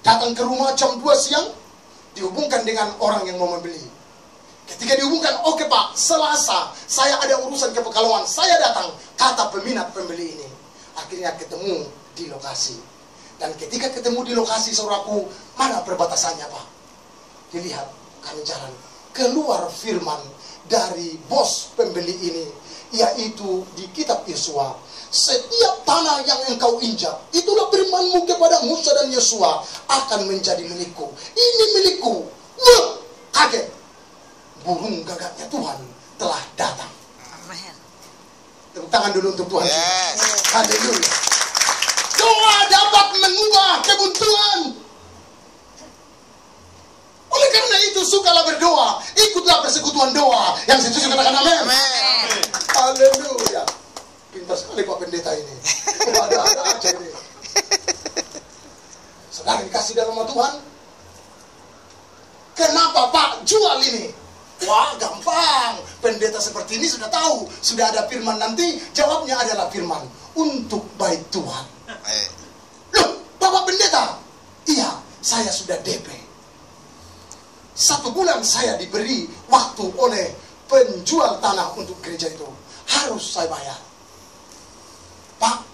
Datang ke rumah jam 2 siang, dihubungkan dengan orang yang mau membeli. Ketika dihubungkan, oke Pak, Selasa saya ada urusan ke Pekalongan, saya datang, kata peminat pembeli ini. Akhirnya ketemu di lokasi. Dan ketika ketemu di lokasi, saudaraku, mana perbatasannya Pak? Dilihat, kami jalan, keluar firman dari bos pembeli ini, yaitu di kitab Yosua. Setiap tanah yang engkau injak, itulah firmanmu kepada Musa dan Yosua, akan menjadi milikku. Ini milikku. Wah, kaget. Burung gagaknya Tuhan telah datang. Amin. Tepuk tangan dulu untuk Tuhan. Yes. Haleluya. Doa dapat mengubah kebuntuan. Oleh karena itu, sukalah berdoa, ikutlah persekutuan doa. Yang setuju katakan amin. Amin. Haleluya. Pintar sekali Pak Pendeta ini. Ada aja ini. Saudara dikasih dalam nama Tuhan. Kenapa Pak jual ini? Wah, gampang. Pendeta seperti ini sudah tahu. Sudah ada firman nanti. Jawabnya adalah firman untuk baik Tuhan. Loh, Bapak Pendeta? Iya, saya sudah DP. 1 bulan saya diberi waktu oleh penjual tanah untuk gereja itu. Harus saya bayar. Pak,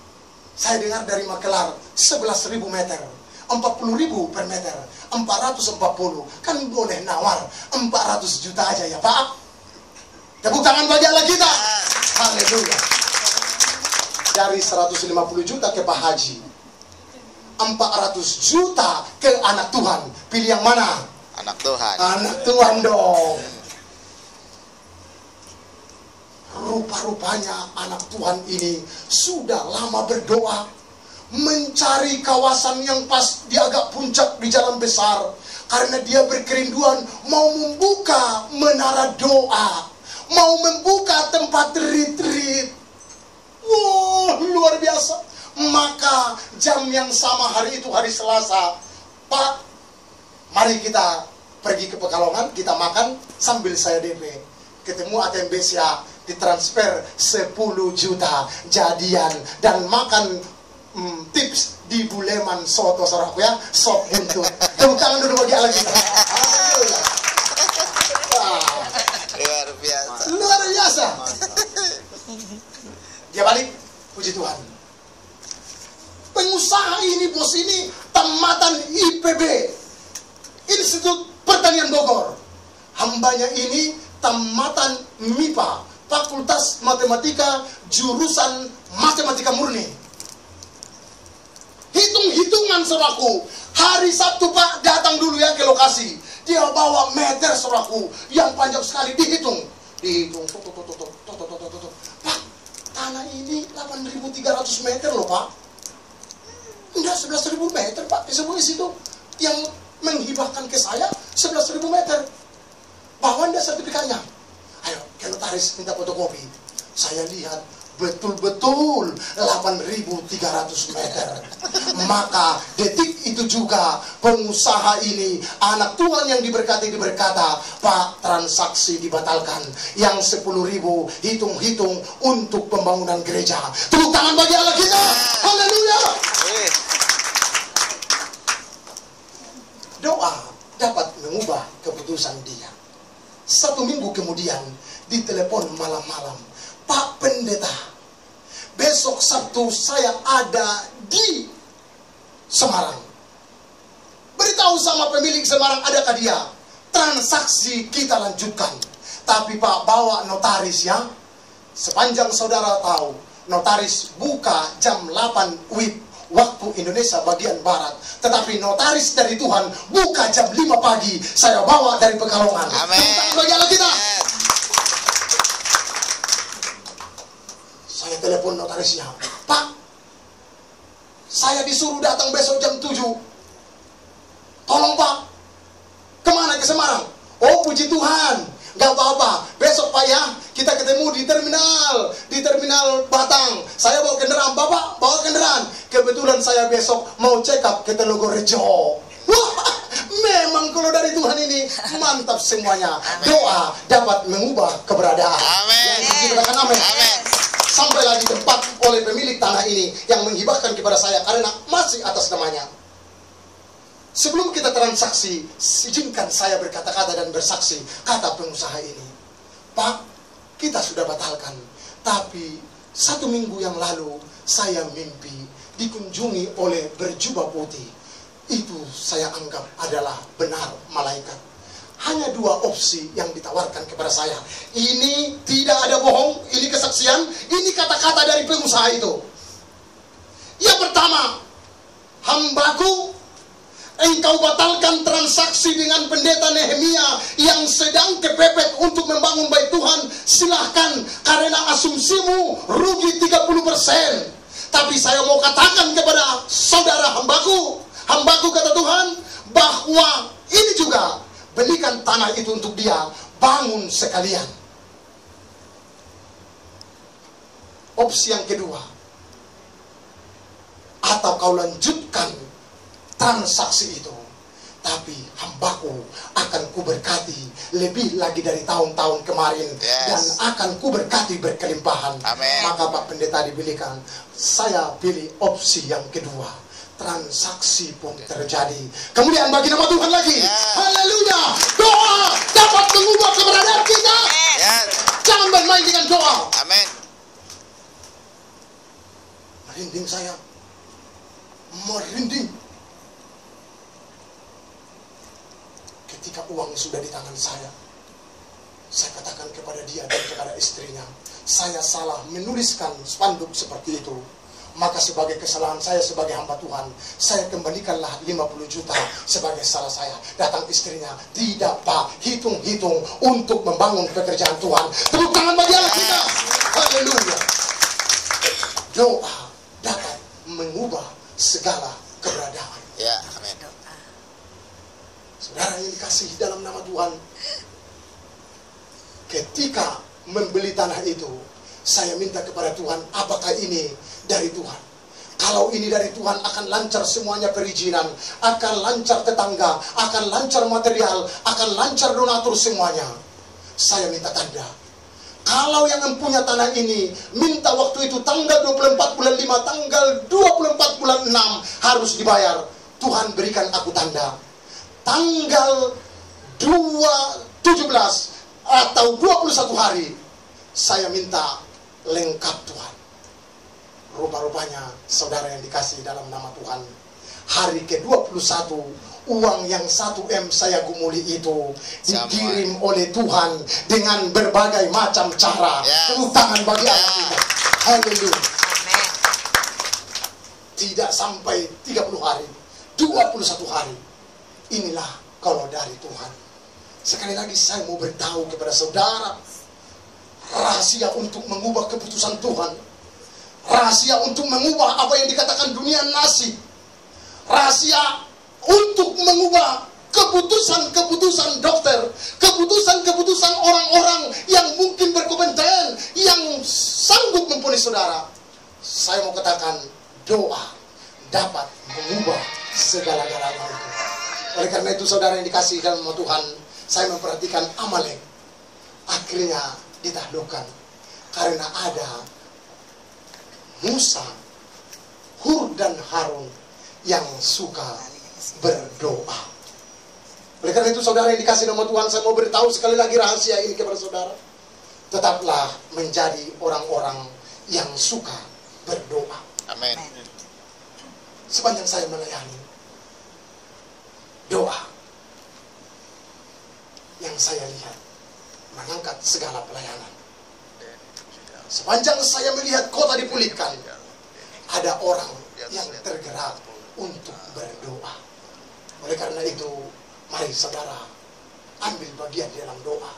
saya dengar dari Makelar 11.000 meter, 40.000 per meter, 440. Kan boleh nawar 400 juta aja ya Pak. Tepuk tangan bagi Allah kita. Haleluya. Dari 150 juta ke Pak Haji, 400 juta ke anak Tuhan. Pilih yang mana? Anak Tuhan. Anak Tuhan dong. Rupa-rupanya anak Tuhan ini sudah lama berdoa, mencari kawasan yang pas di agak puncak di jalan besar, karena dia berkerinduan mau membuka menara doa, mau membuka tempat retreat. Wow, luar biasa. Maka jam yang sama hari itu, hari Selasa, Pak, mari kita pergi ke Pekalongan, kita makan sambil saya DP. Ketemu ATM Besia, ditransfer 10 juta, jadian, dan makan tips di Buleman soto, saudaraku ya, sop buntut. Tepuk tangan dulu bagi Allah kita. Alhamdulillah. Luar biasa. Luar biasa. Dia balik, puji Tuhan. Pengusaha ini, bos ini, tamatan IPB, Institut Pertanian Bogor. Hambanya ini tamatan MIPA, Fakultas Matematika, jurusan Matematika Murni. Hitung-hitungan saudaraku, hari Sabtu Pak datang dulu ya ke lokasi. Dia bawa meter saudaraku yang panjang sekali, dihitung. Pak, tanah ini 8.300 meter loh Pak. Enggak, 11.000 meter Pak, di sebuah situ. Yang menghibahkan ke saya 11.000 meter. Bawa enggak sertifikatnya? Ayo, ke notaris minta fotokopi. Saya lihat betul-betul 8.300 meter. Maka detik itu juga pengusaha ini, anak Tuhan yang diberkati berkata, Pak, transaksi dibatalkan. Yang 10.000 hitung-hitung untuk pembangunan gereja. Tepuk tangan bagi Allah kita. Haleluya. Doa dapat mengubah keputusan dia. 1 minggu kemudian ditelepon malam-malam, Pak Pendeta, besok Sabtu saya ada di Semarang. Beritahu sama pemilik Semarang, adakah dia? Transaksi kita lanjutkan. Tapi Pak, bawa notaris ya. Sepanjang saudara tahu, notaris buka jam 8 WIB waktu Indonesia bagian Barat. Tetapi notaris dari Tuhan buka jam 5 pagi. Saya bawa dari Pekalongan. Amin. Bagi Allah kita. Saya telepon notarisnya, Pak, saya disuruh datang besok jam 7. Tolong Pak, kemana? Ke Semarang? Oh puji Tuhan, gak apa-apa. Besok Pak ya, kita ketemu di terminal Batang. Saya bawa kendaraan, Bapak bawa kendaraan. Kebetulan saya besok mau check up ke Telogorejo. Wah, memang kalau dari Tuhan ini mantap semuanya. Doa dapat mengubah keberadaan. Amin. Kita katakan amin. Amin. Sampailah di tempat oleh pemilik tanah ini yang menghibahkan kepada saya karena masih atas namanya. Sebelum kita transaksi, izinkan saya berkata-kata dan bersaksi, kata pengusaha ini. Pak, kita sudah batalkan. Tapi 1 minggu yang lalu, saya mimpi dikunjungi oleh berjubah putih. Itu saya anggap adalah benar malaikat. Hanya 2 opsi yang ditawarkan kepada saya. Ini tidak ada bohong, ini kesaksian, ini kata-kata dari pengusaha itu. Yang pertama, hambaku, engkau batalkan transaksi dengan pendeta Nehemia yang sedang kepepet untuk membangun bait Tuhan. Silahkan, karena asumsimu rugi 30%. Tapi saya mau katakan kepada saudara hambaku kata Tuhan, bahwa ini juga belikan tanah itu untuk dia bangun sekalian. Opsi yang kedua, atau kau lanjutkan transaksi itu, tapi hambaku akan kuberkati lebih lagi dari tahun-tahun kemarin, dan akan kuberkati berkelimpahan. Amen. Maka Pak Pendeta dibelikan. Saya pilih opsi yang kedua. Transaksi pun terjadi. Kemuliaan bagi nama Tuhan lagi. Haleluya. Doa dapat mengubah keberadaan kita. Jangan bermain dengan doa. Amin. Merinding saya. Merinding. Ketika uang sudah di tangan saya katakan kepada dia dan kepada istrinya, saya salah menuliskan spanduk seperti itu. Maka sebagai kesalahan saya sebagai hamba Tuhan, saya kembalikanlah 50 juta sebagai salah saya. Datang istrinya, tidak Pak, hitung-hitung untuk membangun pekerjaan Tuhan. Tepuk tangan bagi Allah kita. Haleluya. Doa dapat mengubah segala keberadaan. Ya, amin. Saudara yang dikasihi dalam nama Tuhan, ketika membeli tanah itu, saya minta kepada Tuhan, apakah ini dari Tuhan? Kalau ini dari Tuhan, akan lancar semuanya perizinan, akan lancar tetangga, akan lancar material, akan lancar donatur semuanya. Saya minta tanda. Kalau yang mempunyai tanah ini minta waktu itu tanggal 24 bulan 5, tanggal 24 bulan 6 harus dibayar. Tuhan berikan aku tanda. Tanggal 17 atau 21 hari saya minta lengkap Tuhan. Rupa-rupanya saudara yang dikasih dalam nama Tuhan, hari ke-21 uang yang 1M saya gumuli itu dikirim oleh Tuhan dengan berbagai macam cara. Tepuk tangan bagi Allah kita. Haleluya. Tidak sampai 30 hari, 21 hari. Inilah kalau dari Tuhan. Sekali lagi saya mau beritahu kepada saudara, rahasia untuk mengubah keputusan Tuhan, rahasia untuk mengubah apa yang dikatakan dunia nasib, rahasia untuk mengubah keputusan-keputusan dokter, keputusan-keputusan orang-orang yang mungkin berkompeten, yang sanggup memponis saudara. Saya mau katakan, doa dapat mengubah segala-galanya itu. Oleh karena itu saudara yang dikasihi dalam nama Tuhan, saya memperhatikan Amalek akhirnya ditaklukkan karena ada Musa, Hur dan Harun yang suka berdoa. Oleh karena itu saudara yang dikasihi nama Tuhan, saya mau beritahu sekali lagi rahasia ini kepada saudara. Tetaplah menjadi orang-orang yang suka berdoa. Amin. Sepanjang saya melayani, doa yang saya lihat mengangkat segala pelayanan. Sepanjang saya melihat kota dipulihkan, ada orang yang tergerak untuk berdoa. Oleh karena itu, mari saudara ambil bagian di dalam doa.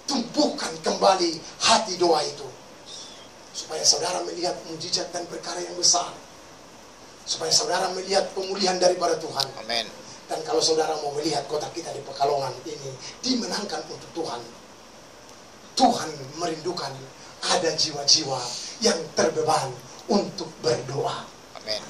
Tumpukan kembali hati doa itu, supaya saudara melihat mujizat dan perkara yang besar, supaya saudara melihat pemulihan daripada Tuhan. Amin. Dan kalau saudara mau melihat kota kita di Pekalongan ini dimenangkan untuk Tuhan, Tuhan merindukan ada jiwa-jiwa yang terbeban untuk berdoa. Amin.